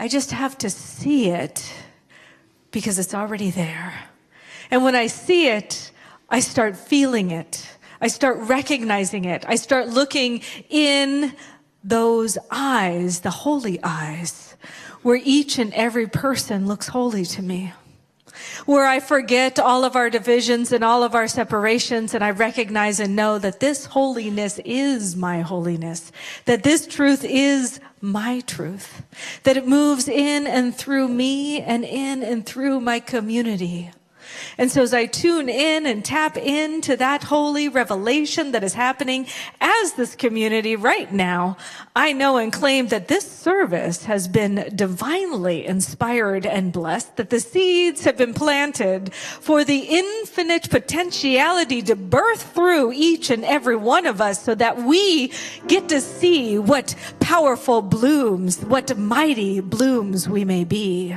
I just have to see it because it's already there. And when I see it, I start feeling it. I start recognizing it. I start looking in those eyes, the holy eyes, where each and every person looks holy to me. Where I forget all of our divisions and all of our separations, and I recognize and know that this holiness is my holiness, that this truth is my truth, that it moves in and through me and in and through my community. And so as I tune in and tap into that holy revelation that is happening as this community right now, I know and claim that this service has been divinely inspired and blessed, that the seeds have been planted for the infinite potentiality to birth through each and every one of us so that we get to see what powerful blooms, what mighty blooms we may be.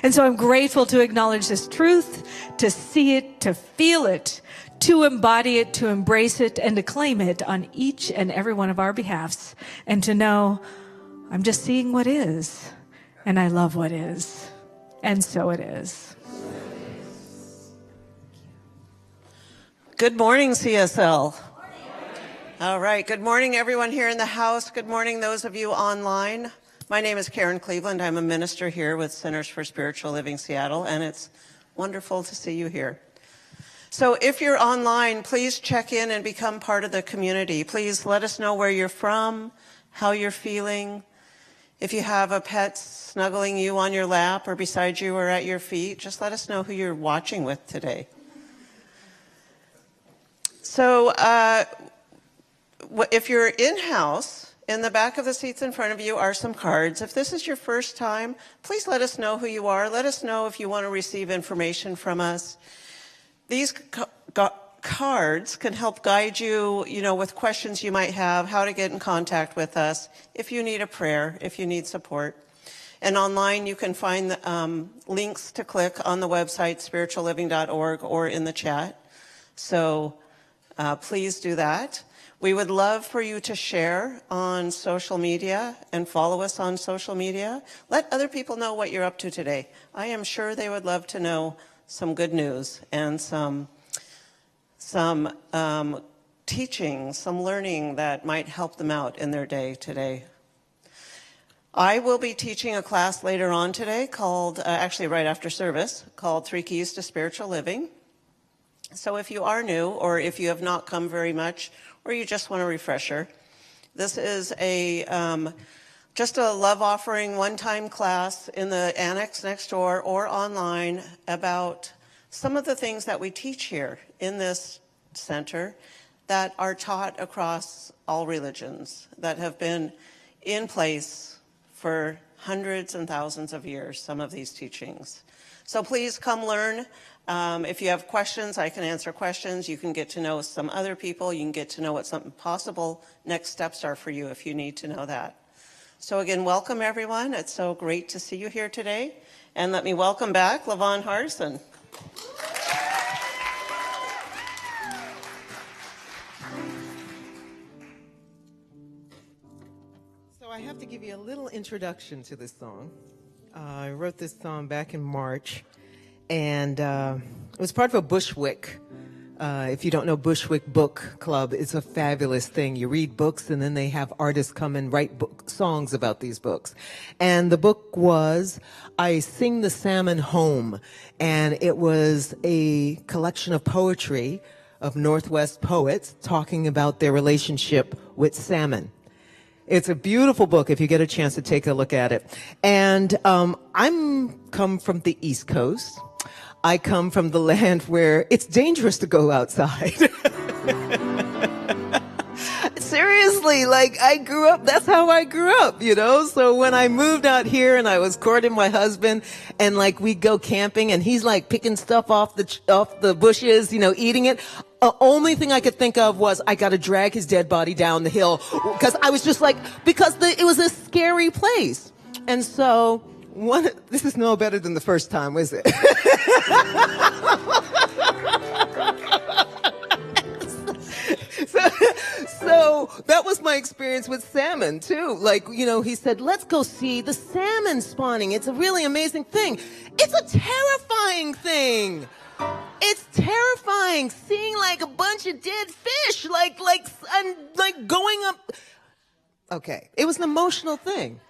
And so I'm grateful to acknowledge this truth, to see it, to feel it, to embody it, to embrace it, and to claim it on each and every one of our behalfs. And to know I'm just seeing what is, and I love what is. And so it is. Good morning, CSL. All right. Good morning, everyone here in the house. Good morning, those of you online. My name is Karen Cleveland. I'm a minister here with Centers for Spiritual Living Seattle, and it's wonderful to see you here. So if you're online, please check in and become part of the community. Please let us know where you're from, how you're feeling. If you have a pet snuggling you on your lap or beside you or at your feet, just let us know who you're watching with today. So if you're in-house, in the back of the seats in front of you are some cards. If this is your first time, please let us know who you are. Let us know if you want to receive information from us. These cards can help guide you, with questions you might have, how to get in contact with us, if you need a prayer, if you need support. And online, you can find the, links to click on the website, spiritualliving.org, or in the chat. So please do that. We would love for you to share on social media and follow us on social media. Let other people know what you're up to today. I am sure they would love to know some good news and some teaching, some learning that might help them out in their day today. I will be teaching a class later on today called, actually right after service, called 3 Keys to Spiritual Living. So if you are new or if you have not come very much, or you just want a refresher, this is just a love offering one-time class in the annex next door or online about some of the things that we teach here in this center that are taught across all religions, that have been in place for hundreds and thousands of years, some of these teachings. So please come learn. If you have questions, I can answer questions. You can get to know some other people. You can get to know what some possible next steps are for you if you need to know that. So again, welcome everyone. It's so great to see you here today. And let me welcome back LaVon Hardison. So I have to give you a little introduction to this song. I wrote this song back in March, and it was part of a Bushwick. If you don't know, Bushwick Book Club, it's a fabulous thing. You read books, and then they have artists come and write songs about these books. And the book was I Sing the Salmon Home, and it was a collection of poetry of Northwest poets talking about their relationship with salmon. It's a beautiful book if you get a chance to take a look at it. And I'm come from the East Coast. I come from the land where it's dangerous to go outside. Seriously, I grew up, that's how I grew up, So when I moved out here and I was courting my husband and we'd go camping and he's picking stuff off the bushes, eating it. The only thing I could think of was I got to drag his dead body down the hill because I was just it was a scary place. And so this is no better than the first time, is it? So that was my experience with salmon too. Like, you know, he said, let's go see the salmon spawning. It's a really amazing thing. It's a terrifying thing. It's terrifying seeing like a bunch of dead fish, like going up. Okay, it was an emotional thing.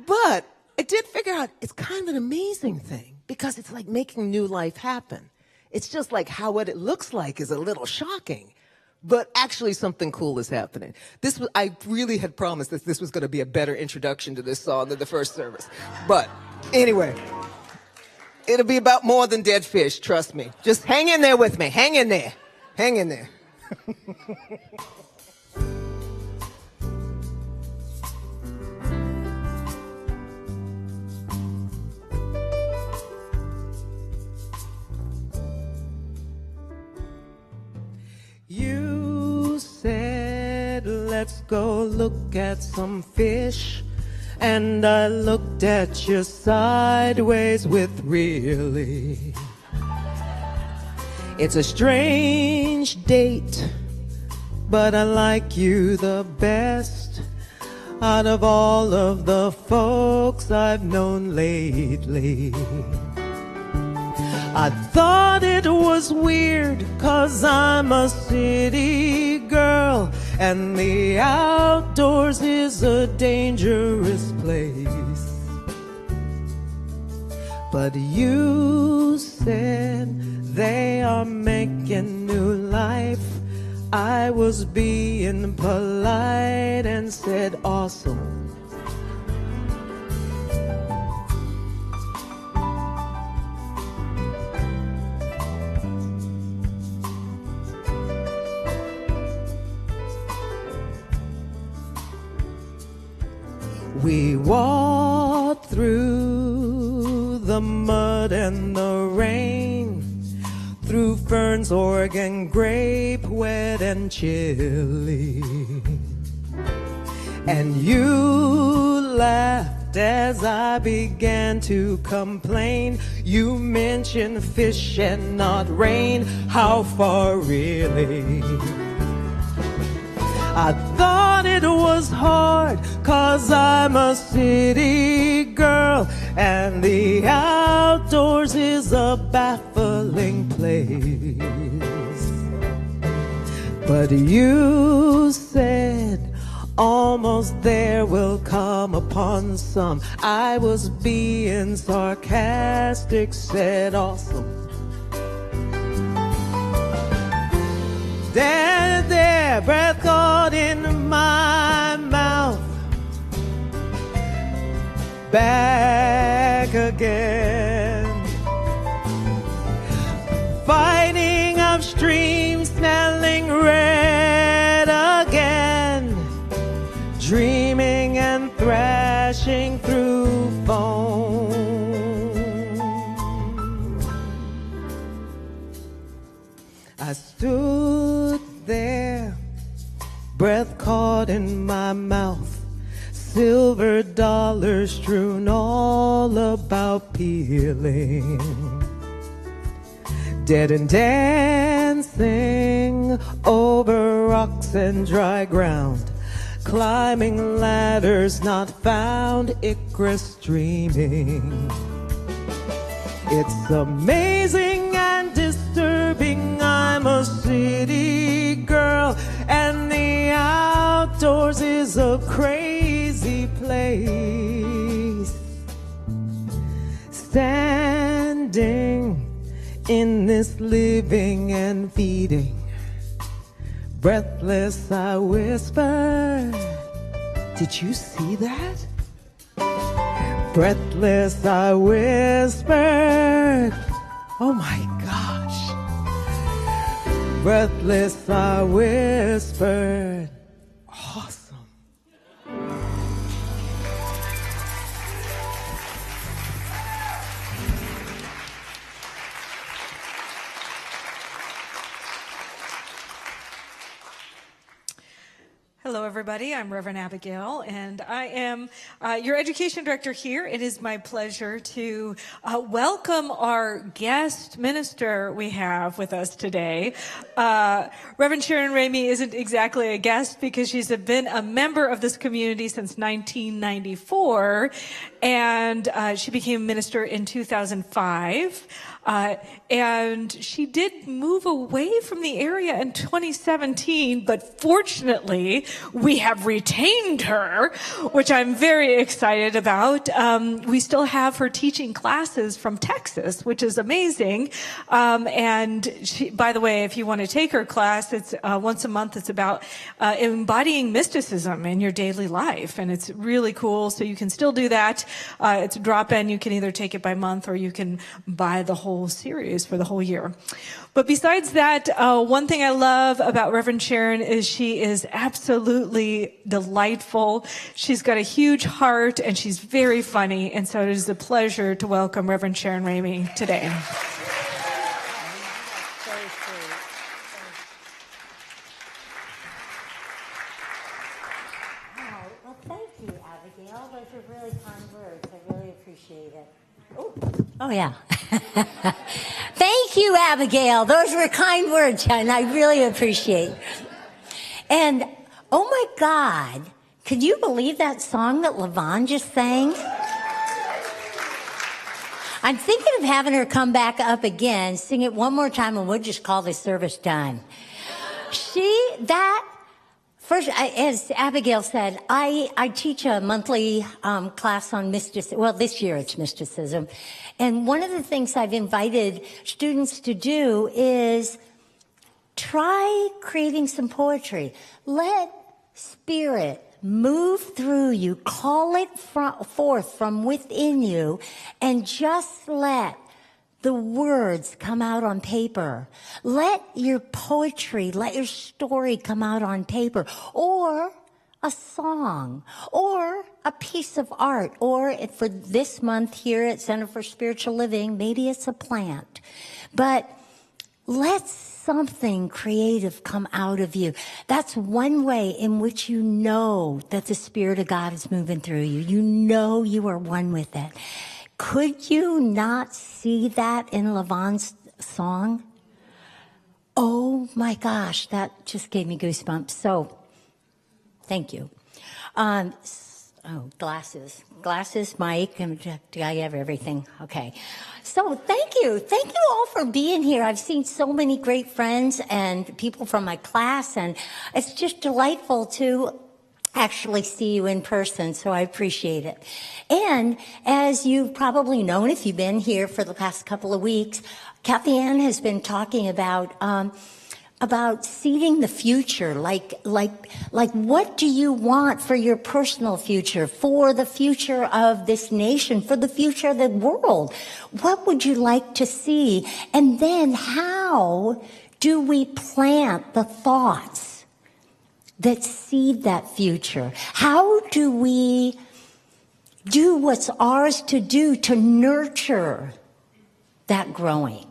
But I did figure out it's kind of an amazing thing because it's like making new life happen. It's just like how what it looks like is a little shocking, but actually something cool is happening. I really had promised that this was going to be a better introduction to this song than the first service. But anyway, it'll be about more than dead fish, trust me. Just hang in there with me. Hang in there. Hang in there. You said, let's go look at some fish. And I looked at you sideways with really. It's a strange date, but I like you the best out of all of the folks I've known lately. I thought it was weird 'cause I'm a city girl and the outdoors is a dangerous place. But you said they are making new life. I was being polite and said awesome. We walked through the mud and the rain, through ferns, Oregon grape, wet and chilly. And you laughed as I began to complain. You mentioned fish and not rain. How far really? I thought it was hard 'cause I'm a city girl and the outdoors is a baffling place. But you said almost there will come upon some. I was being sarcastic, said awesome. There, breath caught in my mouth. Back again. Fighting upstream, smelling red again. Dreaming and thrashing through foam. I stood there, breath caught in my mouth, silver dollars strewn all about peeling, dead and dancing over rocks and dry ground, climbing ladders not found, Icarus dreaming. It's amazing and disturbing, I'm a city girl and the outdoors is a crazy place. Standing in this living and feeding, breathless I whisper, did you see that? Breathless I whispered, oh my gosh. Breathless I whispered, awesome. Hello, everybody. I'm Reverend Abigail, and I am your education director here. It is my pleasure to welcome our guest minister we have with us today. Reverend Sharon Ramey isn't exactly a guest because she's been a member of this community since 1994, and she became a minister in 2005. And she did move away from the area in 2017, but fortunately, we have retained her, which I'm very excited about. We still have her teaching classes from Texas, which is amazing. And she, by the way, if you want to take her class, it's once a month. It's about embodying mysticism in your daily life, and it's really cool. So you can still do that. It's a drop-in. You can either take it by month or you can buy the whole series for the whole year. But besides that, one thing I love about Reverend Sharon is she is absolutely delightful. She's got a huge heart and she's very funny. And so it is a pleasure to welcome Reverend Sharon Ramey today. Well, thank you, Abigail. Those are really kind words. I really appreciate it. Oh, yeah. Thank you, Abigail. Those were kind words, and I really appreciate it. And, oh my God, could you believe that song that Levon just sang? I'm thinking of having her come back up again, sing it one more time, and we'll just call this service done. First, as Abigail said, I teach a monthly class on mysticism. Well, this year it's mysticism. And one of the things I've invited students to do is try creating some poetry. Let spirit move through you, call it forth from within you, and just let the words come out on paper. Let your poetry, let your story come out on paper, or a song, or a piece of art, or for this month here at Center for Spiritual Living, maybe it's a plant. But let something creative come out of you. That's one way in which you know that the Spirit of God is moving through you. You know you are one with it. Could you not see that in Levon's song? Oh my gosh, that just gave me goosebumps. So, thank you. Glasses, mic, and do I have everything? Okay. So thank you. Thank you all for being here. I've seen so many great friends and people from my class, and it's just delightful to actually see you in person, so I appreciate it. And as you've probably known, if you've been here for the past couple of weeks, Kathy Ann has been talking about seeding the future, like what do you want for your personal future, for the future of this nation, for the future of the world? What would you like to see? And then how do we plant the thoughts that seed that future? How do we do what's ours to do to nurture that growing?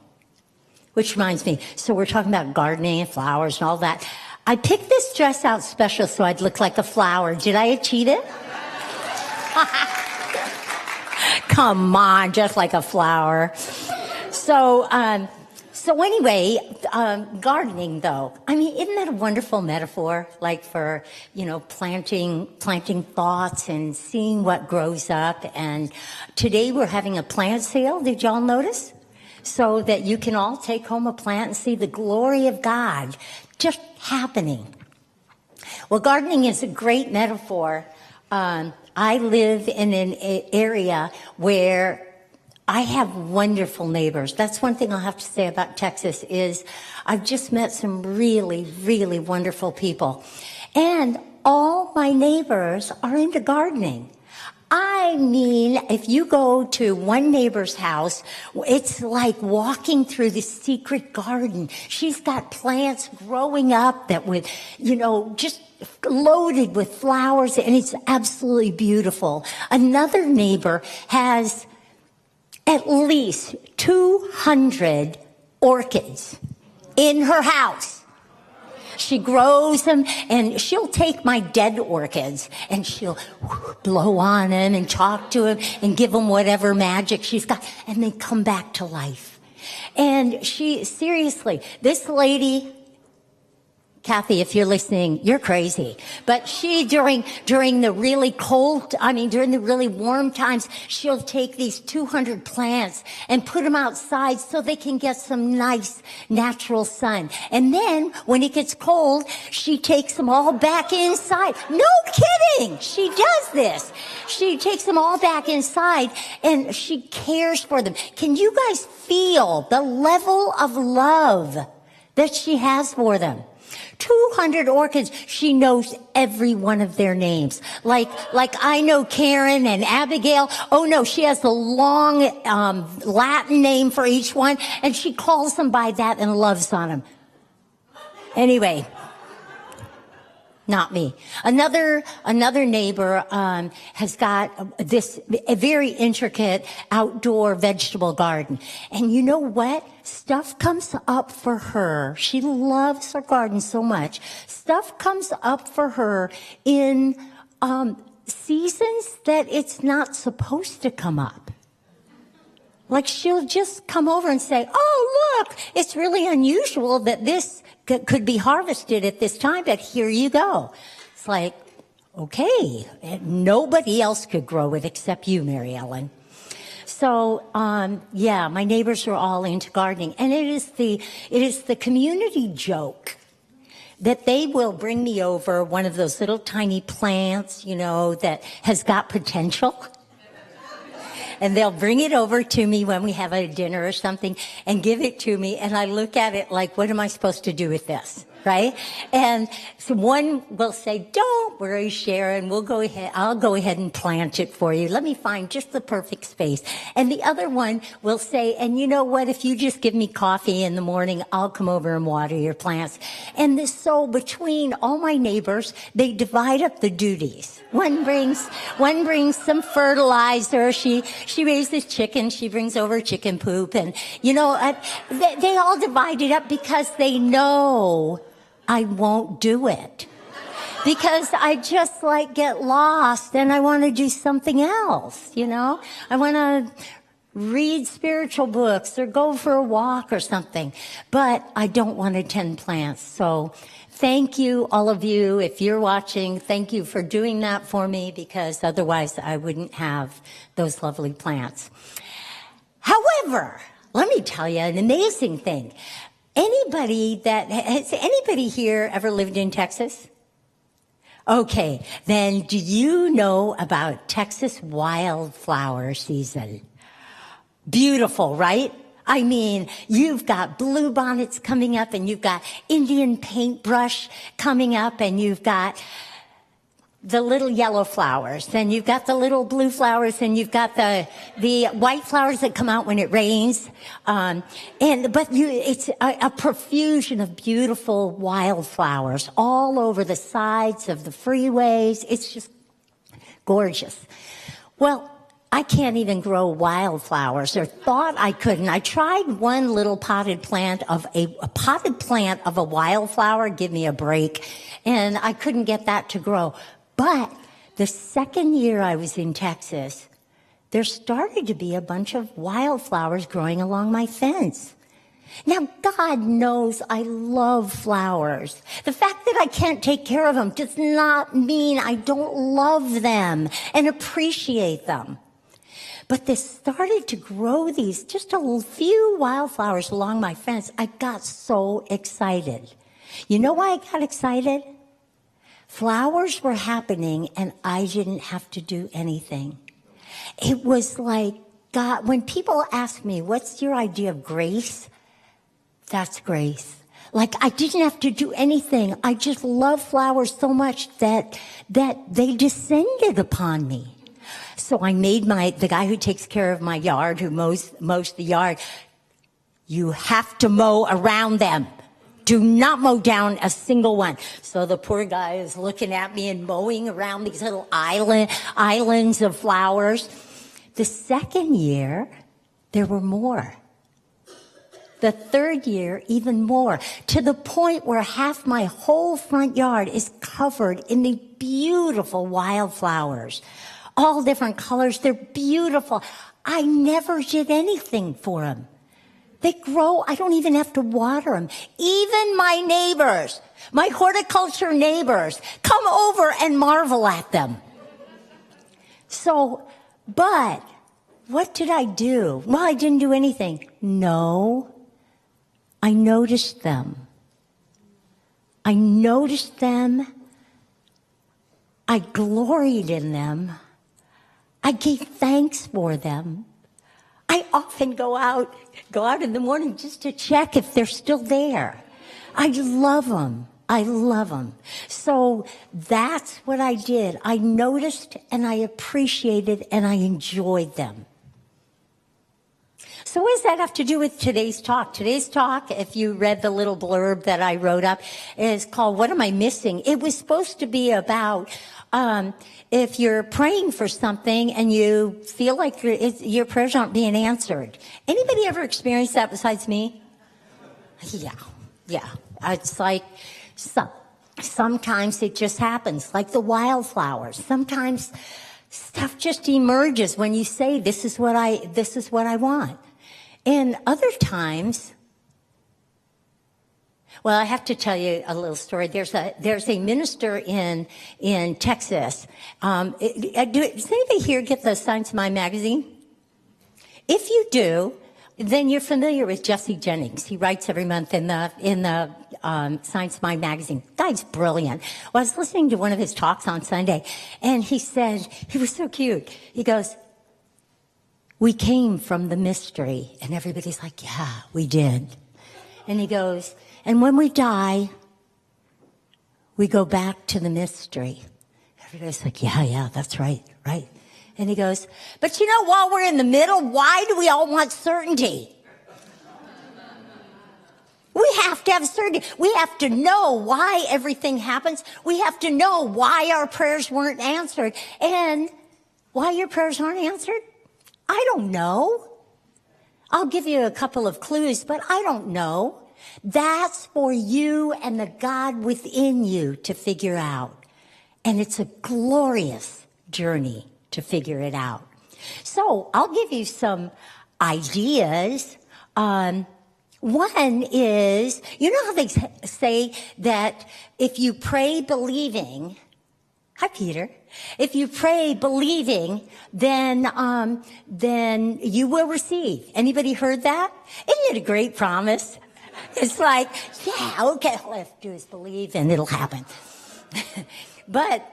Which reminds me, so we're talking about gardening and flowers and all that. I picked this dress out special so I'd look like a flower. Did I cheat it? Come on, just like a flower. So anyway, gardening though, I mean, isn't that a wonderful metaphor? Like for, planting thoughts and seeing what grows up. And today we're having a plant sale. Did y'all notice? So that you can all take home a plant and see the glory of God just happening. Well, gardening is a great metaphor. I live in an area where I have wonderful neighbors. That's one thing I'll have to say about Texas is I've just met some really, really wonderful people. And all my neighbors are into gardening. I mean, if you go to one neighbor's house, it's like walking through the secret garden. She's got plants growing up that would, just loaded with flowers, and it's absolutely beautiful. Another neighbor has at least 200 orchids in her house. She grows them, and she'll take my dead orchids and she'll blow on them and talk to them and give them whatever magic she's got, and they come back to life. And seriously, this lady, Kathy, if you're listening, you're crazy. But she, during the really during the really warm times, she'll take these 200 plants and put them outside so they can get some nice natural sun. And then when it gets cold, she takes them all back inside. No kidding! She does this. She takes them all back inside and she cares for them. Can you guys feel the level of love that she has for them? 200 orchids. She knows every one of their names. Like I know Karen and Abigail. Oh no, she has a long Latin name for each one, and she calls them by that and loves on them. Anyway, not me. Another neighbor has got a very intricate outdoor vegetable garden. And you know what? Stuff comes up for her. She loves her garden so much. Stuff comes up for her in seasons that it's not supposed to come up. Like she'll just come over and say, oh, look, it's really unusual that this could be harvested at this time, but here you go. It's like, okay, nobody else could grow it except you, Mary Ellen. So, my neighbors are all into gardening, and it is the community joke that they will bring me over one of those little tiny plants, that has got potential. And they'll bring it over to me when we have a dinner or something and give it to me. And I look at it like, what am I supposed to do with this? Right? And so one will say, don't worry, Sharon, I'll go ahead and plant it for you. Let me find just the perfect space. And the other one will say, and you know what, if you just give me coffee in the morning, I'll come over and water your plants. And so between all my neighbors, they divide up the duties. One brings some fertilizer. She raises chickens. She brings over chicken poop. And, they all divide it up because they know I won't do it. Because I just get lost and I want to do something else, I want to read spiritual books or go for a walk or something. But I don't want to tend plants. So thank you, all of you. If you're watching, thank you for doing that for me, because otherwise I wouldn't have those lovely plants. However, let me tell you an amazing thing. Has anybody here ever lived in Texas? Okay, then do you know about Texas wildflower season? Beautiful, right? I mean, you've got bluebonnets coming up, and you've got Indian paintbrush coming up, and you've got the little yellow flowers, then you've got the little blue flowers, and you've got the white flowers that come out when it rains. It's a profusion of beautiful wildflowers all over the sides of the freeways. It's just gorgeous. Well, I can't even grow wildflowers, or thought I couldn't. I tried one little potted plant of a wildflower. Give me a break. And I couldn't get that to grow. But the second year I was in Texas, there started to be a bunch of wildflowers growing along my fence. Now, God knows I love flowers. The fact that I can't take care of them does not mean I don't love them and appreciate them. But they started to grow these, just a few wildflowers along my fence. I got so excited. You know why I got excited? Flowers were happening and I didn't have to do anything. It was like God, when people ask me, what's your idea of grace? That's grace. Like I didn't have to do anything. I just love flowers so much that they descended upon me. So I made the guy who takes care of my yard, who mows the yard, you have to mow around them. Do not mow down a single one. So the poor guy is looking at me and mowing around these little islands of flowers. The second year, there were more. The third year, even more, to the point where half my whole front yard is covered in the beautiful wildflowers. All different colors. They're beautiful. I never did anything for them. They grow. I don't even have to water them. Even my neighbors, my horticulture neighbors, come over and marvel at them. So, but what did I do? Well, I didn't do anything. No. I noticed them. I noticed them. I gloried in them. I gave thanks for them. I often go out in the morning just to check if they're still there. I love them. I love them. So that's what I did. I noticed and I appreciated and I enjoyed them. So what does that have to do with today's talk? Today's talk, if you read the little blurb that I wrote up, is called What Am I Missing? It was supposed to be about if you're praying for something and you feel like your prayers aren't being answered. Anybody ever experienced that besides me? Yeah. It's like sometimes it just happens, like the wildflowers. Sometimes stuff just emerges when you say, this is what I want. And other times, well, I have to tell you a little story. There's a minister in Texas. Does anybody here get the Science Mind magazine? If you do, then you're familiar with Jesse Jennings. He writes every month in the Science Mind magazine. Guy's brilliant. Well, I was listening to one of his talks on Sunday, and he said, he was so cute. He goes, "We came from the mystery." And everybody's like, "Yeah, we did." And he goes, "And when we die, we go back to the mystery." Everybody's like, yeah, that's right. And he goes, "But you know, while we're in the middle, why do we all want certainty? We have to have certainty. We have to know why everything happens. We have to know why our prayers weren't answered. And why your prayers aren't answered? I don't know. I'll give you a couple of clues, but I don't know. That's for you and the God within you to figure out. And it's a glorious journey to figure it out. So I'll give you some ideas. One is, you know how they say that if you pray believing, hi Peter, if you pray believing, then you will receive. Anybody heard that? Isn't it a great promise? It's like, yeah, okay, all I have to do is believe and it'll happen. But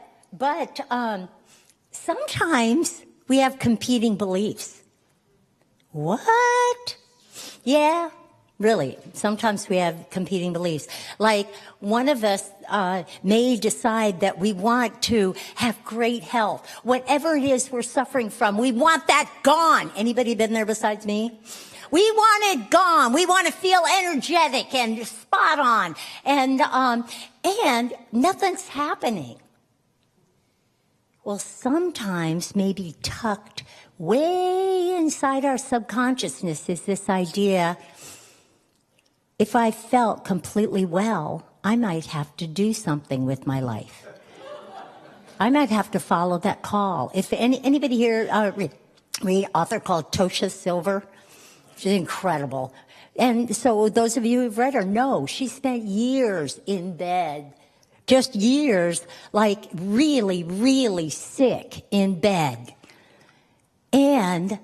sometimes we have competing beliefs. What? Yeah, really. Sometimes we have competing beliefs. Like one of us may decide that we want to have great health. Whatever it is we're suffering from, we want that gone. Anybody been there besides me? We want it gone. We want to feel energetic and spot on. And nothing's happening. Well, sometimes maybe tucked way inside our subconsciousness is this idea, if I felt completely well, I might have to do something with my life. I might have to follow that call. If anybody here read an author called Tosha Silver? She's incredible. And so those of you who've read her know she spent years in bed, just years, like really, really sick in bed. And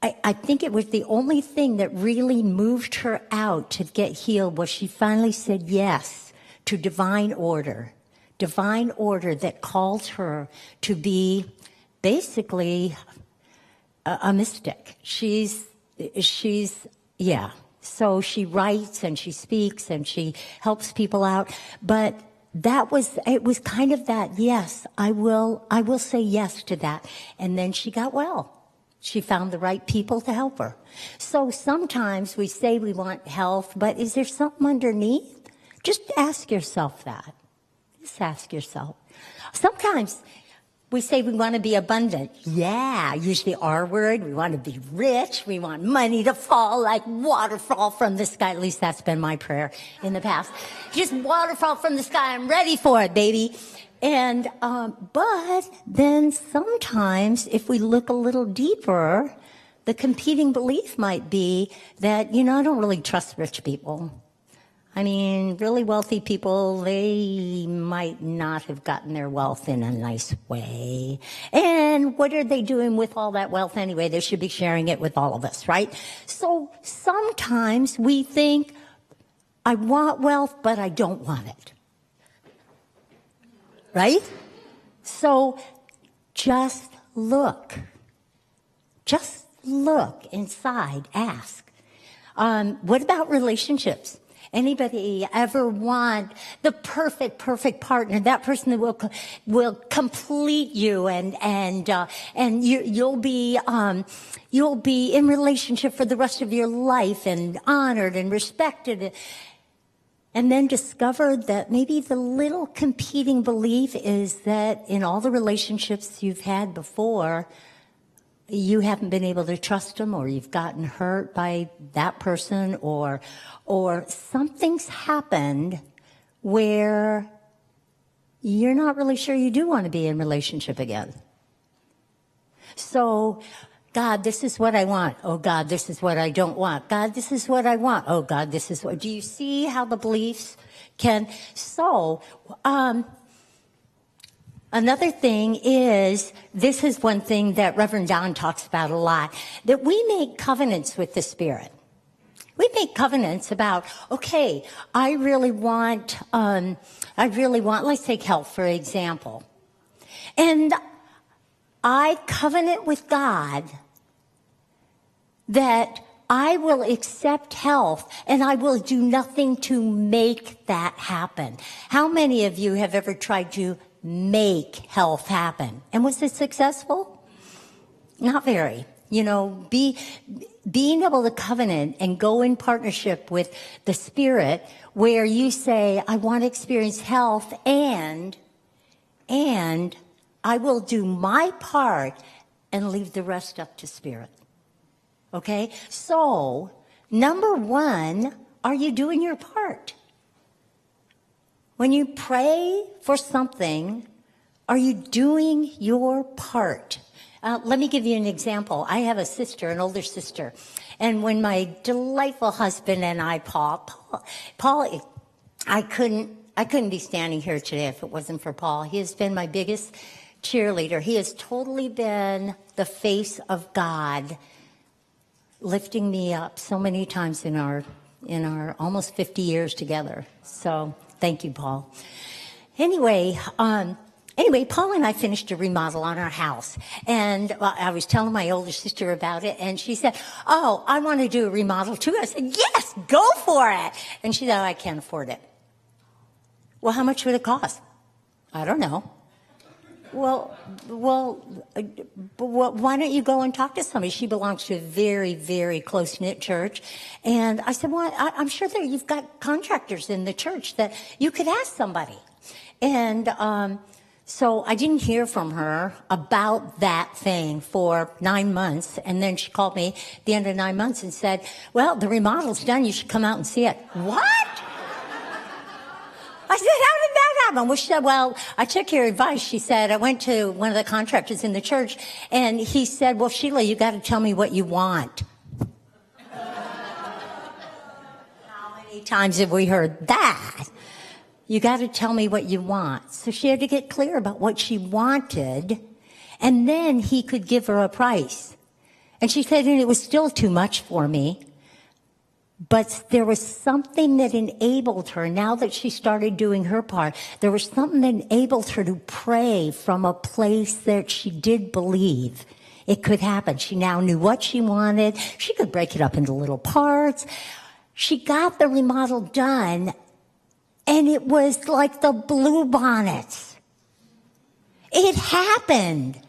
I think it was the only thing that really moved her out to get healed was she finally said yes to divine order that called her to be basically a mystic. Yeah. So she writes and she speaks and she helps people out. But it was kind of that, yes, I will say yes to that. And then she got well. She found the right people to help her. So sometimes we say we want health, but is there something underneath? Just ask yourself that. Just ask yourself. Sometimes we say we want to be abundant. Yeah, use the R word. We want to be rich. We want money to fall like waterfall from the sky. At least that's been my prayer in the past. Just waterfall from the sky. I'm ready for it, baby. And, but then sometimes if we look a little deeper, the competing belief might be that, I don't really trust rich people. I mean, really wealthy people, they might not have gotten their wealth in a nice way. And what are they doing with all that wealth anyway? They should be sharing it with all of us, right? So sometimes we think, I want wealth, but I don't want it. Right? So just look. Just look inside, ask. What about relationships? Anybody ever want the perfect partner, that person that will complete you and you'll be in relationship for the rest of your life and honored and respected, and then discover that maybe the little competing belief is that in all the relationships you've had before, you haven't been able to trust them, or you've gotten hurt by that person, or something's happened where you're not really sure you do want to be in relationship again. So, God, this is what I want. Oh, God, this is what I don't want. God, this is what I want. Oh, God, this is what... Do you see how the beliefs can... So, another thing is, this is one thing that Reverend Don talks about a lot, that we make covenants with the Spirit. We make covenants about, okay, I really want, let's take health, for example. And I covenant with God that I will accept health and I will do nothing to make that happen. How many of you have ever tried to make health happen? And was it successful? Not very. Being able to covenant and go in partnership with the Spirit where you say, I want to experience health and I will do my part and leave the rest up to Spirit. Okay? So, number one, are you doing your part? When you pray for something, are you doing your part? Let me give you an example. I have a sister, an older sister. And when my delightful husband and I, Paul, I couldn't be standing here today if it wasn't for Paul. He has been my biggest cheerleader. He has totally been the face of God, lifting me up so many times in our almost 50 years together. So thank you, Paul. Anyway, Paul and I finished a remodel on our house, and I was telling my older sister about it, and she said, oh, I want to do a remodel too. I said, yes, go for it. And she said, I can't afford it. Well, how much would it cost? I don't know. Well, why don't you go and talk to somebody? She belongs to a very, very close-knit church. And I said, well, I'm sure that you've got contractors in the church that you could ask somebody. And so I didn't hear from her about that thing for 9 months. And then she called me at the end of 9 months and said, well, the remodel's done. You should come out and see it. What? I said, how did that happen? Well, she said, well, I took your advice. She said, I went to one of the contractors in the church, and he said, well, Sheila, you got to tell me what you want. How many times have we heard that? You got to tell me what you want. So she had to get clear about what she wanted, and then he could give her a price. And she said, and it was still too much for me. But there was something that enabled her, now that she started doing her part, there was something that enabled her to pray from a place that she did believe it could happen. She now knew what she wanted. She could break it up into little parts. She got the remodel done, and it was like the Blue Bonnets. It happened.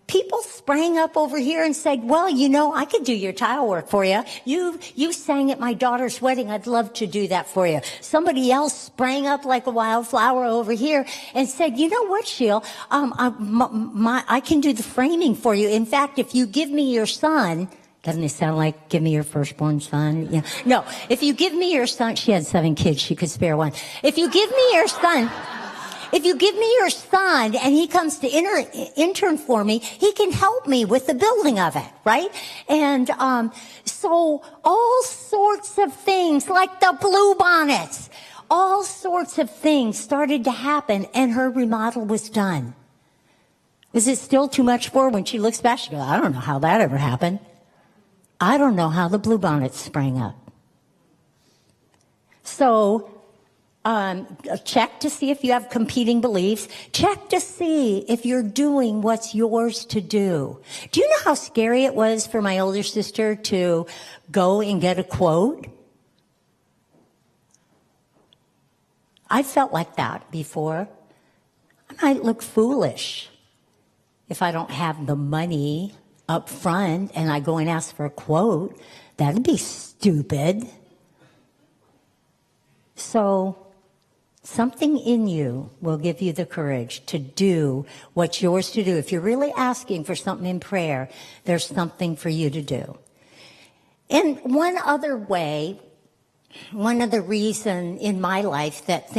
people sprang up over here and said, well, you know, I could do your tile work for you. You sang at my daughter's wedding. I'd love to do that for you. Somebody else sprang up like a wildflower over here and said, you know what, Sheila, I can do the framing for you. In fact, if you give me your son, doesn't it sound like give me your firstborn son? Yeah. No, if you give me your son, she had 7 kids. She could spare one. If you give me your son and he comes to intern for me, he can help me with the building of it, right? And so all sorts of things, like the blue bonnets, all sorts of things started to happen, and her remodel was done. Is it still too much for her? When she looks back, she goes, I don't know how that ever happened. I don't know how the bluebonnets sprang up. So, check to see if you have competing beliefs. Check to see if you're doing what's yours to do. Do you know how scary it was for my older sister to go and get a quote? I felt like that before. I might look foolish if I don't have the money up front and I go and ask for a quote. That'd be stupid. So something in you will give you the courage to do what's yours to do. If you're really asking for something in prayer, there's something for you to do. And one other reason in my life that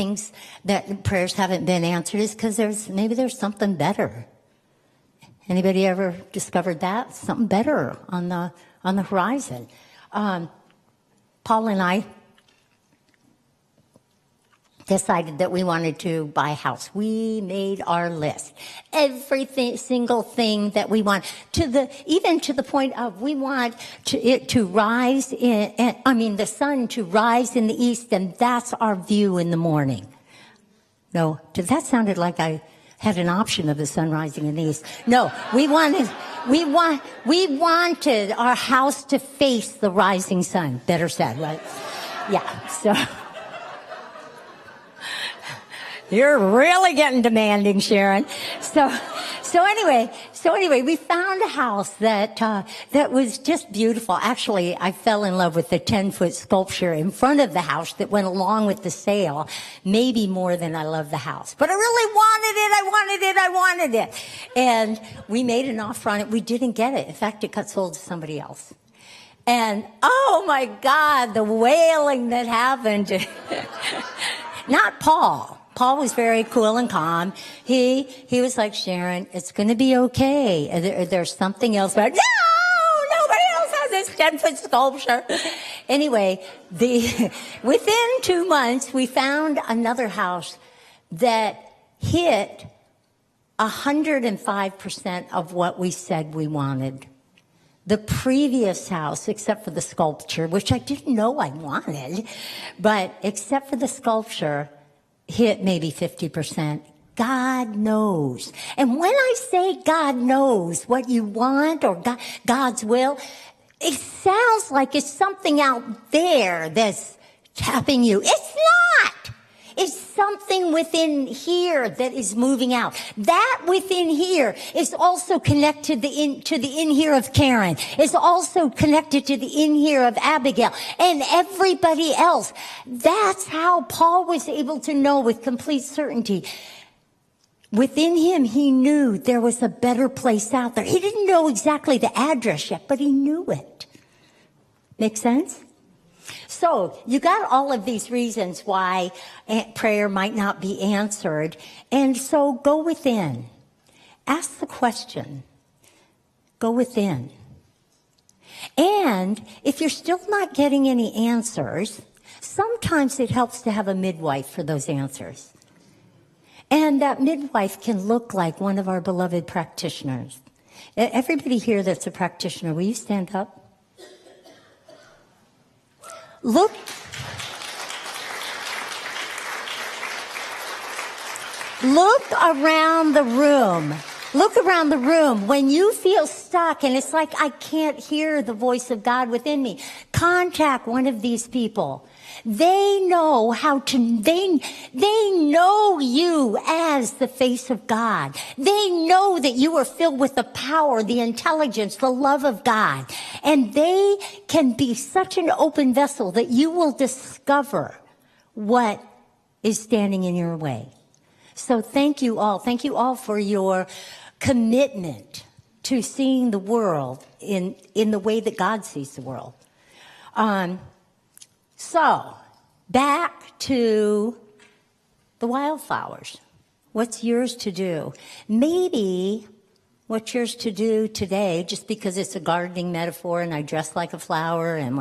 prayers haven't been answered is because there's something better. Anybody ever discovered that? Something better on the horizon. Paul and I decided that we wanted to buy a house. We made our list. Single thing that we want. Even to the point of we want the sun to rise in the east, and that's our view in the morning. No, that sounded like I had an option of the sun rising in the east. No, we wanted our house to face the rising sun. Better said, right? Yeah, so you're really getting demanding, Sharon. So anyway, we found a house that was just beautiful. Actually, I fell in love with the 10-foot sculpture in front of the house that went along with the sale, maybe more than I love the house. But I really wanted it. And we made an offer on it. We didn't get it. In fact, it got sold to somebody else. And oh my God, the wailing that happened. Not Paul. Paul was very cool and calm. He was like, Sharon, it's going to be okay. There's something else. But no, nobody else has this 10-foot sculpture. Anyway, within 2 months, we found another house that hit 105% of what we said we wanted. The previous house, except for the sculpture, which I didn't know I wanted, but except for the sculpture, hit maybe 50%. God knows. And when I say God knows what you want or God's will, it sounds like it's something out there that's tapping you. It's not. It's something within here that is moving out. That within here is also connected to the in here of Karen. It's also connected to the in here of Abigail and everybody else. That's how Paul was able to know with complete certainty. Within him, he knew there was a better place out there. He didn't know exactly the address yet, but he knew it. Make sense? So you got all of these reasons why prayer might not be answered. And so go within. Ask the question. Go within. And if you're still not getting any answers, sometimes it helps to have a midwife for those answers. And that midwife can look like one of our beloved practitioners. Everybody here that's a practitioner, will you stand up? Look around the room. Look around the room. When you feel stuck and it's like, I can't hear the voice of God within me, contact one of these people. They know they know you as the face of God. They know that you are filled with the power, the intelligence, the love of God. And they can be such an open vessel that you will discover what is standing in your way. So thank you all. Thank you all for your commitment to seeing the world in the way that God sees the world. So, back to the wildflowers. What's yours to do? Maybe what's yours to do today, just because it's a gardening metaphor and I dress like a flower and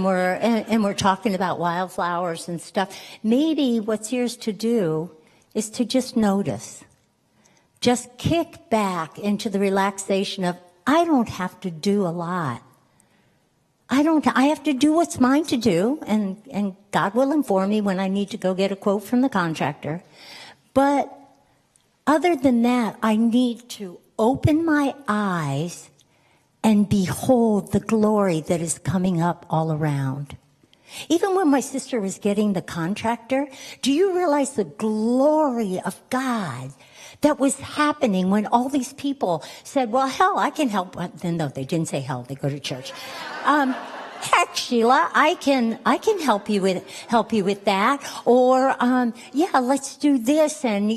we're talking about wildflowers and stuff. Maybe what's yours to do is to just notice. Just kick back into the relaxation of, I don't have to do a lot. I have to do what's mine to do, and God will inform me when I need to go get a quote from the contractor. But other than that, I need to open my eyes and behold the glory that is coming up all around. Even when my sister was getting the contractor, do you realize the glory of God that was happening when all these people said, well, hell, I can help. No, they didn't say hell. They go to church. Heck, Sheila, I can help you with that. Or, yeah, let's do this. And,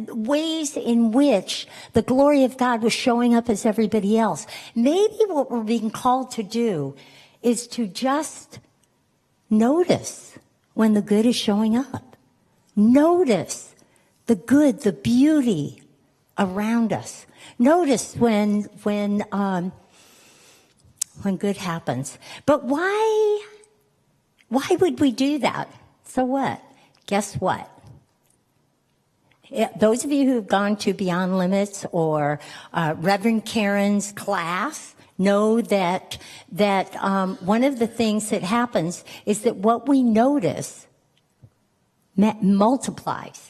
ways in which the glory of God was showing up as everybody else. Maybe what we're being called to do is to just notice when the good is showing up. Notice the good, the beauty around us. Notice when good happens. But why would we do that? So what? Guess what? Those of you who've gone to Beyond Limits or Reverend Karen's class know that one of the things that happens is that what we notice multiplies.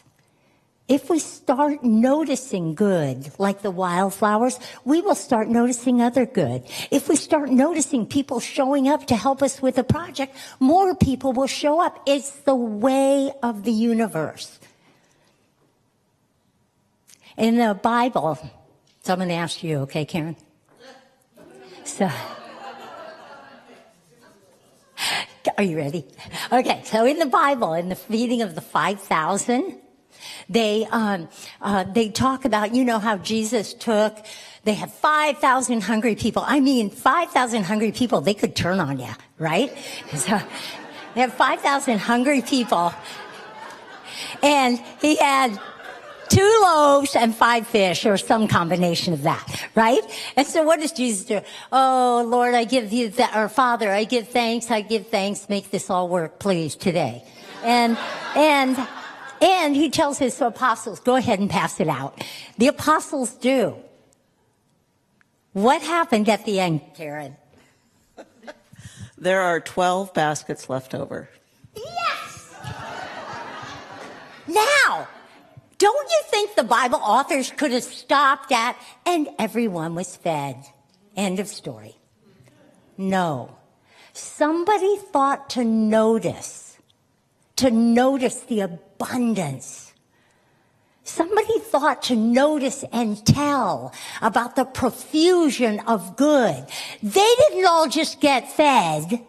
If we start noticing good, like the wildflowers, we will start noticing other good. If we start noticing people showing up to help us with a project, more people will show up. It's the way of the universe. In the Bible, so I'm going to ask you, okay, Karen? So, are you ready? Okay, so in the Bible, in the feeding of the 5,000, they talk about, how Jesus they had 5,000 hungry people. I mean, 5,000 hungry people, they could turn on you, right? So they have 5,000 hungry people. And he had 2 loaves and 5 fish, or some combination of that, right? And so what does Jesus do? Oh, Lord, I give you that, or Father, I give thanks, make this all work, please, today. And he tells his apostles, go ahead and pass it out. The apostles do. What happened at the end, Karen? There are 12 baskets left over. Yes! Now, don't you think the Bible authors could have stopped at, and everyone was fed? End of story. No. Somebody thought to notice the abundance. Somebody thought to notice and tell about the profusion of good. They didn't all just get fed.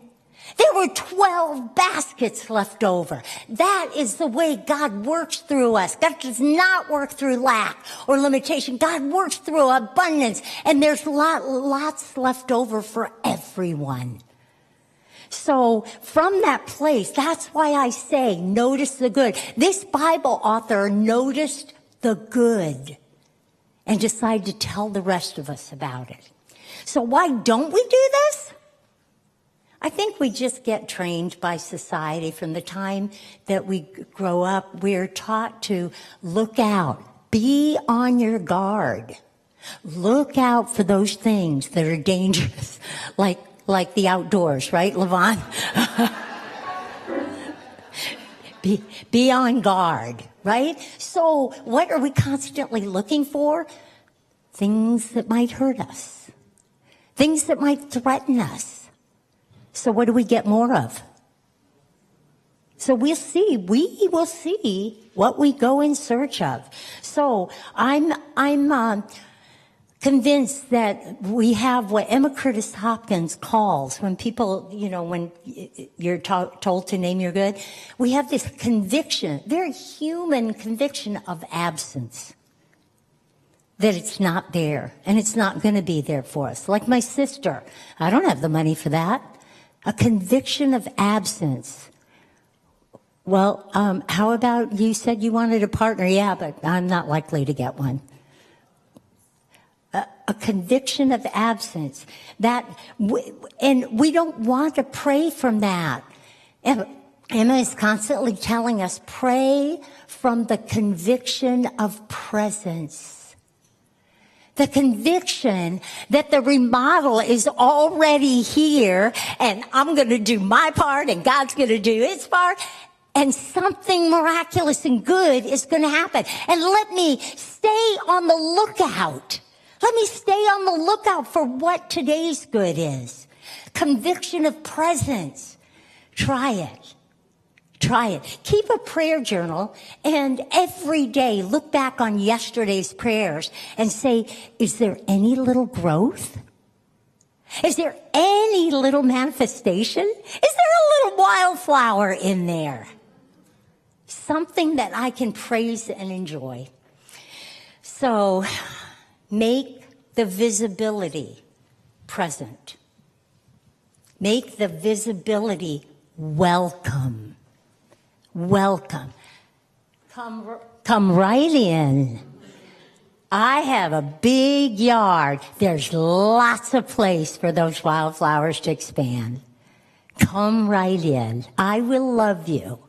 There were 12 baskets left over. That is the way God works through us. God does not work through lack or limitation. God works through abundance, and there's lots left over for everyone. So from that place, that's why I say notice the good. This Bible author noticed the good and decided to tell the rest of us about it. So why don't we do this? I think we just get trained by society. From the time that we grow up, we're taught to look out, be on your guard. Look out for those things that are dangerous, like the outdoors, right, Levon? Be on guard, right? So what are we constantly looking for? Things that might hurt us. Things that might threaten us. So what do we get more of? So we will see what we go in search of. So I'm convinced that we have what Emma Curtis Hopkins calls, when people, when you're told to name your good, we have this conviction, very human conviction of absence. That it's not there, and it's not going to be there for us. Like my sister, I don't have the money for that. A conviction of absence. Well, how about you said you wanted a partner? Yeah, but I'm not likely to get one. A conviction of absence. And we don't want to pray from that. Emma is constantly telling us, pray from the conviction of presence. The conviction that the remodel is already here, and I'm going to do my part, and God's going to do his part, and something miraculous and good is going to happen. And let me stay on the lookout. Let me stay on the lookout for what today's good is. Conviction of presence. Try it. Try it. Keep a prayer journal, and every day look back on yesterday's prayers and say, is there any little growth? Is there any little manifestation? Is there a little wildflower in there? Something that I can praise and enjoy. So make the visibility present. Make the visibility welcome. Welcome. Come right in. I have a big yard. There's lots of place for those wildflowers to expand. Come right in. I will love you.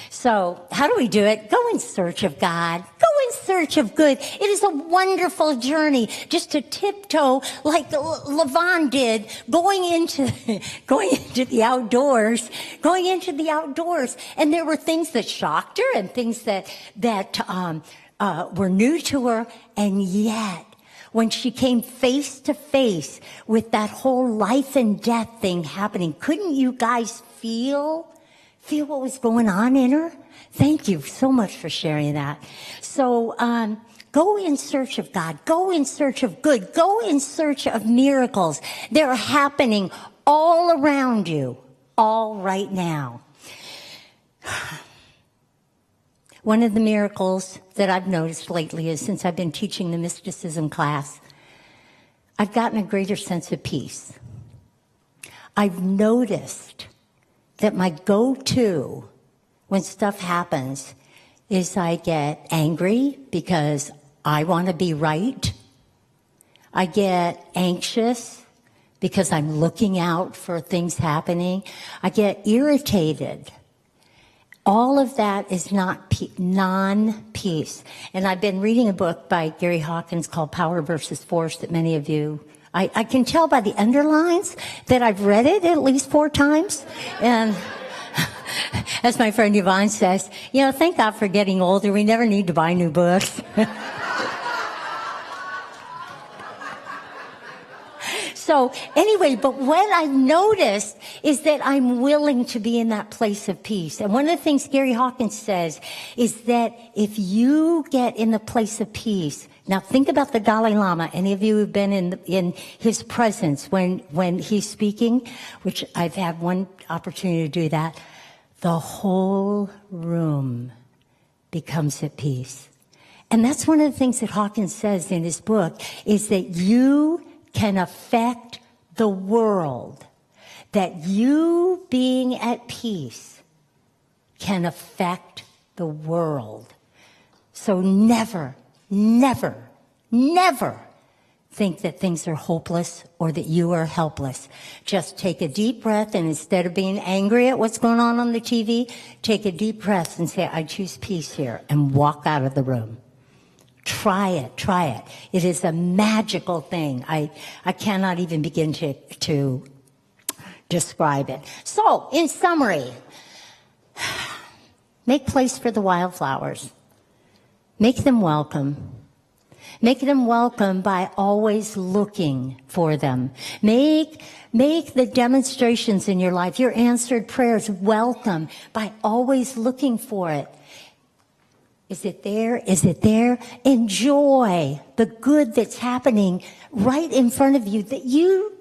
So how do we do it? Go in search of God. Go in search of good. It is a wonderful journey just to tiptoe like LaVon did, going into the outdoors. And there were things that shocked her and things that were new to her. And yet, when she came face to face with that whole life and death thing happening, couldn't you guys feel what was going on in her? Thank you so much for sharing that. So go in search of God. Go in search of good. Go in search of miracles. They're happening all around you, all right now. One of the miracles that I've noticed lately is since I've been teaching the mysticism class, I've gotten a greater sense of peace. I've noticed that my go-to when stuff happens is I get angry because I want to be right. I get anxious because I'm looking out for things happening. I get irritated. All of that is not non-peace. And I've been reading a book by Gary Hawkins called Power versus Force that many of you, I can tell by the underlines that I've read it at least 4 times. And as my friend Yvonne says, thank God for getting older. We never need to buy new books. So anyway, but what I've noticed is that I'm willing to be in that place of peace. And one of the things Gary Hawkins says is that if you get in the place of peace, now think about the Dalai Lama. Any of you who've been in his presence when he's speaking, which I've had one opportunity to do that, the whole room becomes at peace. And that's one of the things that Hawkins says in his book, is that you can affect the world. That you being at peace can affect the world. So never, never, never think that things are hopeless or that you are helpless. Just take a deep breath, and instead of being angry at what's going on the TV, take a deep breath and say, I choose peace here, and walk out of the room. Try it. It is a magical thing. I cannot even begin to describe it. So, in summary, Make place for the wildflowers. Make them welcome. Make them welcome by always looking for them. Make the demonstrations in your life, your answered prayers, welcome by always looking for it. Is it there? Is it there? Enjoy the good that's happening right in front of you that you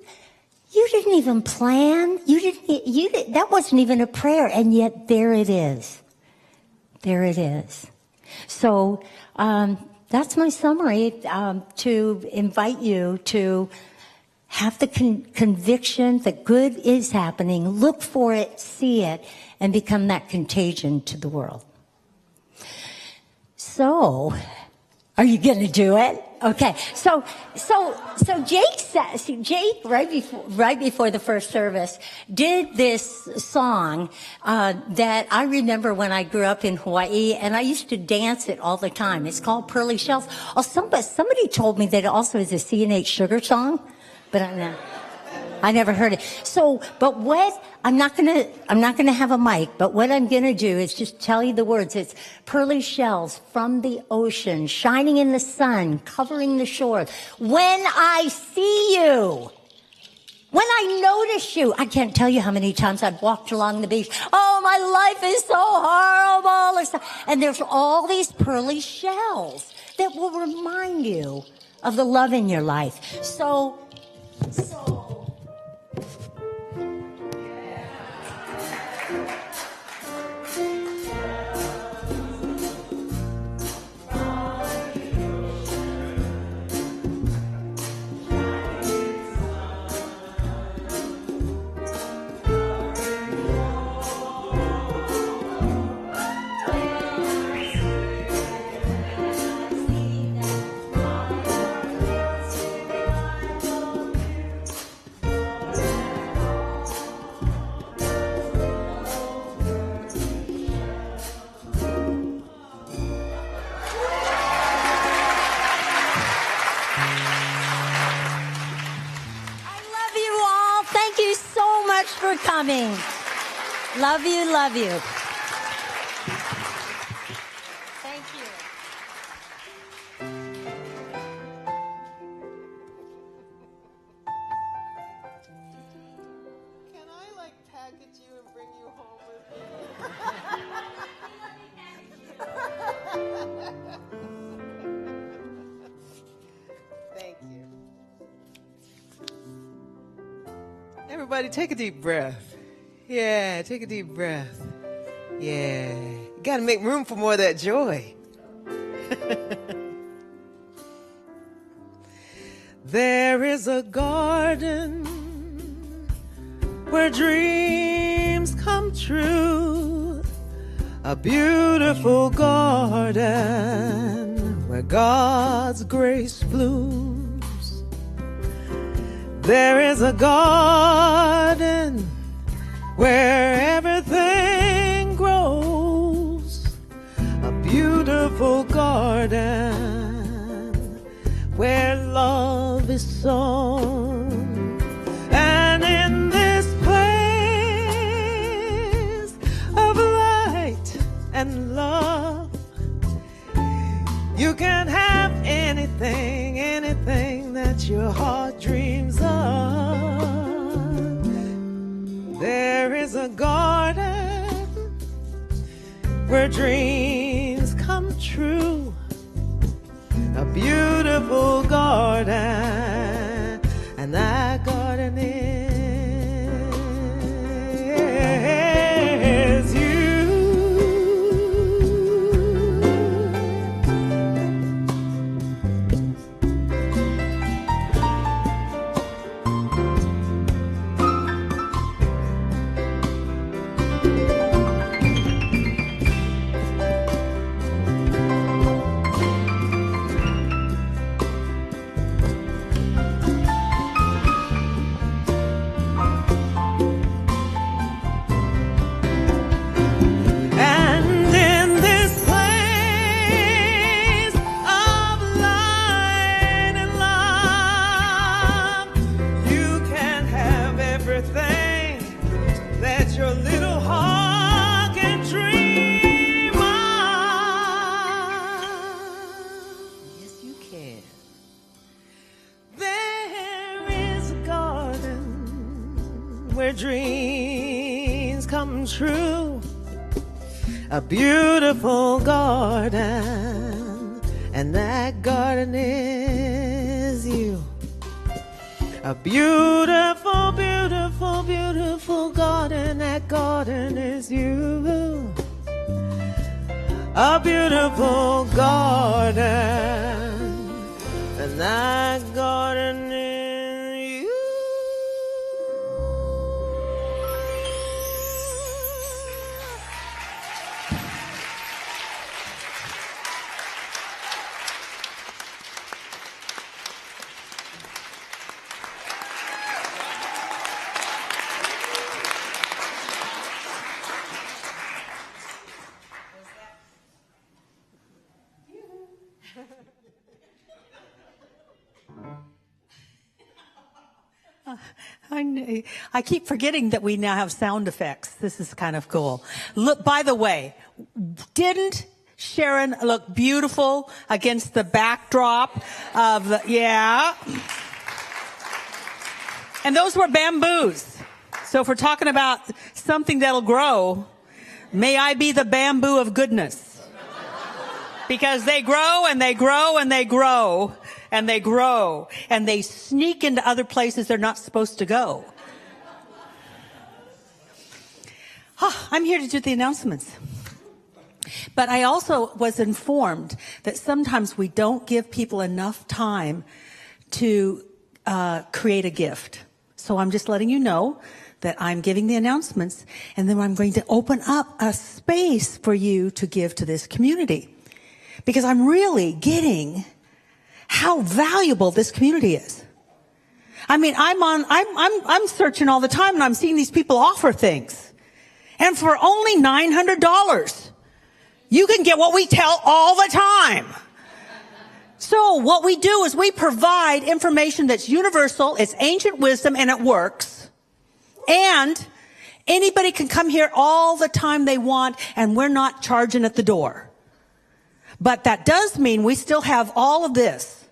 didn't even plan. That wasn't even a prayer, and yet there it is. There it is. So, that's my summary, to invite you to have the conviction that good is happening, look for it, see it, and become that contagion to the world. So, are you going to do it? Okay. So Jake, right before the first service, did this song that I remember when I grew up in Hawaii, and I used to dance it all the time. It's called Pearly Shells. Oh, somebody told me that it also is a C&H Sugar song, but I never heard it. So, but what I'm not gonna have a mic, but what I'm gonna do is just tell you the words. It's pearly shells from the ocean, shining in the sun, covering the shore. When I see you, when I notice you, I can't tell you how many times I've walked along the beach. Oh, my life is so horrible. And there's all these pearly shells that will remind you of the love in your life. So. For coming. Love you, love you. Thank you. Can I package you and bring you home with me? Thank you. Everybody take a deep breath. Yeah, take a deep breath. Yeah. You gotta make room for more of that joy. There is a garden where dreams come true. A beautiful garden where God's grace blooms. There is a garden where everything grows. A beautiful garden where love is sown. And in this place of light and love, you can have anything, anything that your heart dreams of. There is a garden where dreams come true. A beautiful garden, and that garden is you. your dreams come true. A beautiful garden, and that garden is you. A beautiful, beautiful, beautiful garden, that garden is you. A beautiful garden, and that garden is you. I keep forgetting that we now have sound effects. This is kind of cool. Look, by the way, didn't Sharon look beautiful against the backdrop of the, yeah. And those were bamboos. So if we're talking about something that'll grow, may I be the bamboo of goodness. Because they grow and they grow and they grow and they grow and they sneak into other places they're not supposed to go. I'm here to do the announcements. But I also was informed that sometimes we don't give people enough time to create a gift. So I'm just letting you know that I'm giving the announcements, and then I'm going to open up a space for you to give to this community. Because I'm really getting how valuable this community is. I mean, I'm searching all the time, and I'm seeing these people offer things. And for only $900, you can get what we tell all the time. So what we do is we provide information that's universal, it's ancient wisdom, and it works. And anybody can come here all the time they want, and we're not charging at the door. But that does mean we still have all of this.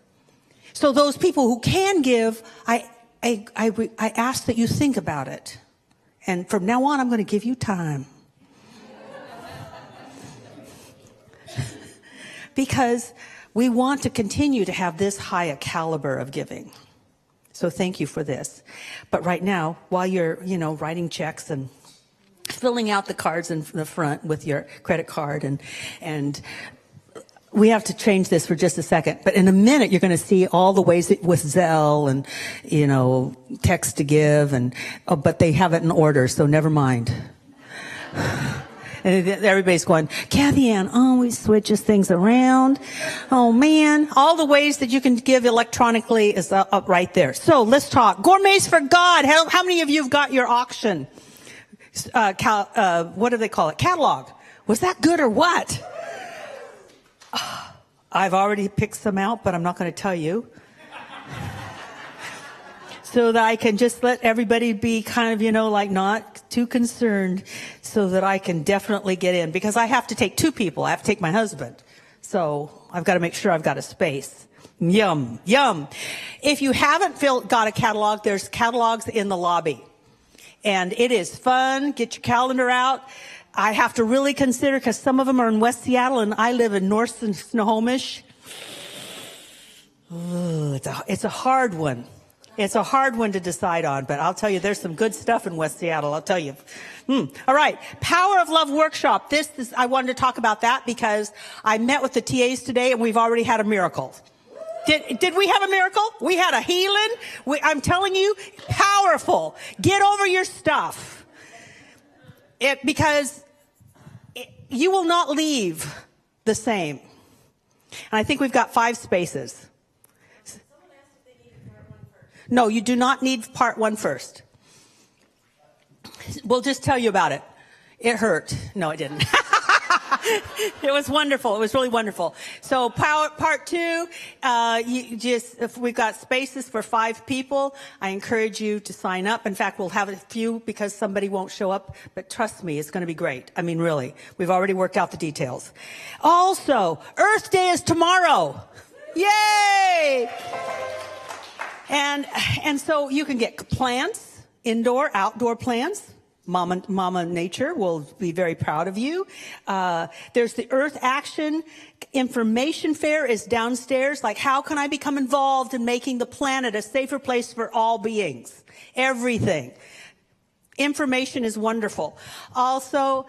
So those people who can give, I ask that you think about it. And from now on, I'm going to give you time. Because we want to continue to have this high a caliber of giving. So thank you for this. But right now, while you're, writing checks and filling out the cards in the front with your credit card and we have to change this for just a second. But in a minute, you're going to see all the ways with Zelle and, text to give but they have it in order, so never mind. And everybody's going, Kathy Ann always switches things around. Oh man, all the ways that you can give electronically is up right there. So let's talk. Gourmets for God. How many of you have got your auction? What do they call it? Catalog. Was that good or what? I've already picked some out, but I'm not going to tell you. So that I can just let everybody be kind of, not too concerned so that I can definitely get in. Because I have to take two people. I have to take my husband. So I've got to make sure I've got a space. Yum, yum. If you haven't got a catalog, there's catalogs in the lobby. And it is fun. Get your calendar out. I have to really consider because some of them are in West Seattle and I live in North Snohomish. Ooh, it's a hard one. It's a hard one to decide on, but I'll tell you, there's some good stuff in West Seattle. I'll tell you. All right. Power of Love Workshop. I wanted to talk about that because I met with the TAs today and we've already had a miracle. Did we have a miracle? We had a healing. I'm telling you, powerful. Get over your stuff. Because you will not leave the same. And I think we've got 5 spaces. Someone asked if they needed part 1 first. No, you do not need part 1 first. We'll just tell you about it. It hurt. No, it didn't. It was wonderful. It was really wonderful. So part 2, if we've got spaces for 5 people, I encourage you to sign up. In fact, we'll have a few because somebody won't show up, but trust me, it's going to be great. I mean, really, we've already worked out the details. Also, Earth Day is tomorrow. Yay! And so you can get plants. indoor, outdoor plants. Mama Nature will be very proud of you. There's the Earth Action Information Fair is downstairs. Like, how can I become involved in making the planet a safer place for all beings? Everything. Information is wonderful. Also,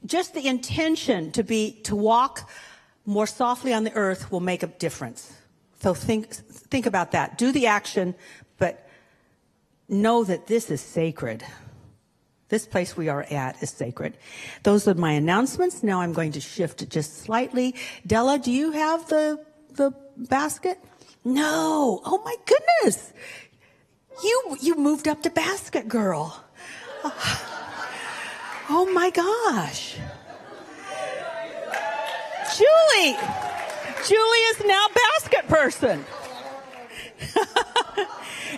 just the intention to walk more softly on the earth will make a difference. So think about that. Do the action, but know that this is sacred. This place we are at is sacred. Those are my announcements. Now I'm going to shift just slightly. Della, do you have the basket? No. Oh my goodness. You moved up to basket girl. Oh my gosh. Julie is now basket person.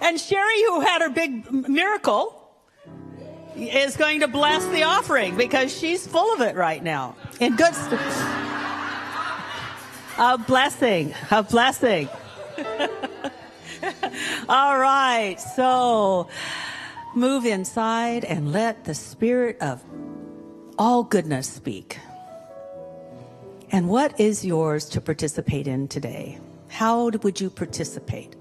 And Sherry, who had her big miracle, is going to bless the offering because she's full of it right now. In good a blessing. All right, so move inside and let the Spirit of all goodness speak. And what is yours to participate in today? How would you participate?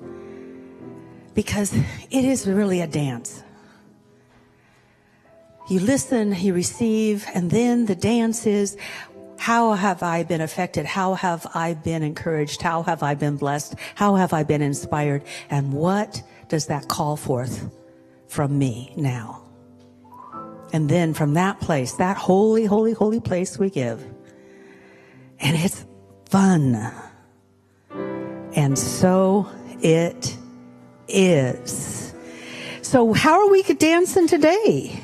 Because it is really a dance. You listen, you receive, and then the dance is, how have I been affected? How have I been encouraged? How have I been blessed? How have I been inspired? And what does that call forth from me now? And then from that place, that holy, holy, holy place we give. And it's fun. And so it is. So how are we dancing today?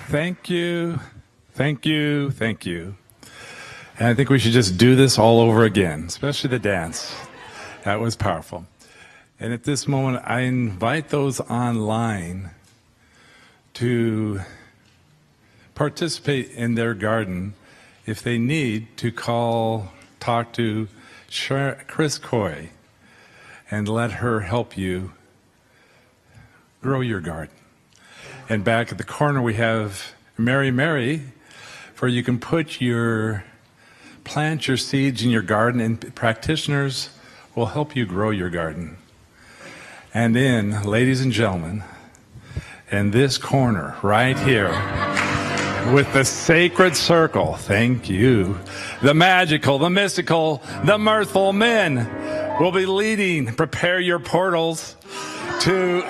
Thank you, thank you, thank you. And I think we should just do this all over again, especially the dance. That was powerful. And at this moment, I invite those online to participate in their garden if they need to talk to Chris Coy and let her help you grow your garden. And back at the corner, we have Mary, where you can plant your seeds in your garden, and practitioners will help you grow your garden. And in, ladies and gentlemen, in this corner right here, with the sacred circle, thank you, the magical, the mystical, the mirthful men will be leading. Prepare your portals to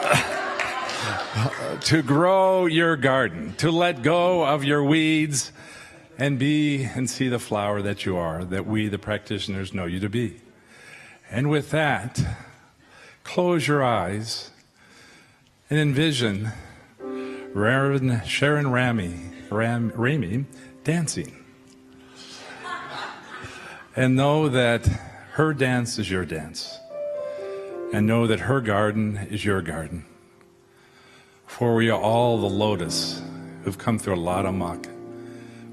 grow your garden, to let go of your weeds and be and see the flower that you are, that we, the practitioners, know you to be. And with that, close your eyes and envision Reverend Sharon Ramey dancing. And know that her dance is your dance. And know that her garden is your garden. For we are all the lotus who've come through a lot of muck.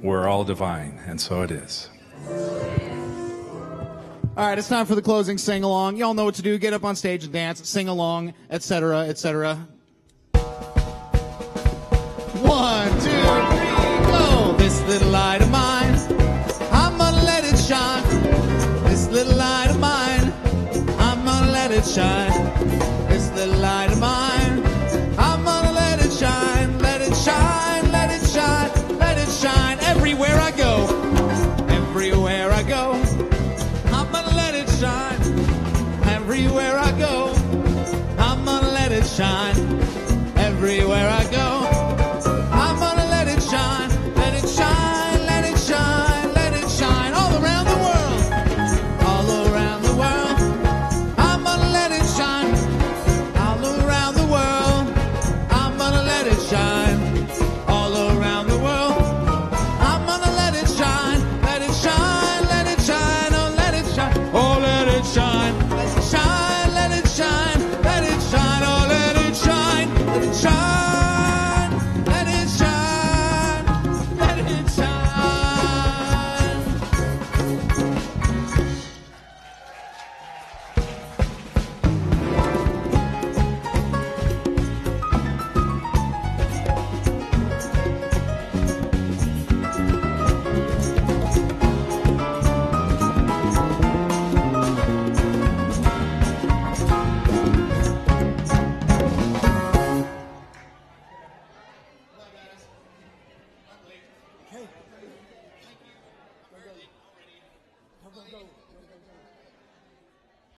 We're all divine, and so it is. All right, it's time for the closing sing-along. Y'all know what to do. Get up on stage and dance, sing along, etc., etc. 1, 2, 3, go! This little light of mine, I'm gonna let it shine. This little light of mine, I'm gonna let it shine. This little light of mine, I'm gonna let it shine. Let it shine, let it shine, let it shine. Everywhere I go, everywhere I go, I'm gonna let it shine. Everywhere I go, I'm gonna let it shine. Everywhere I go,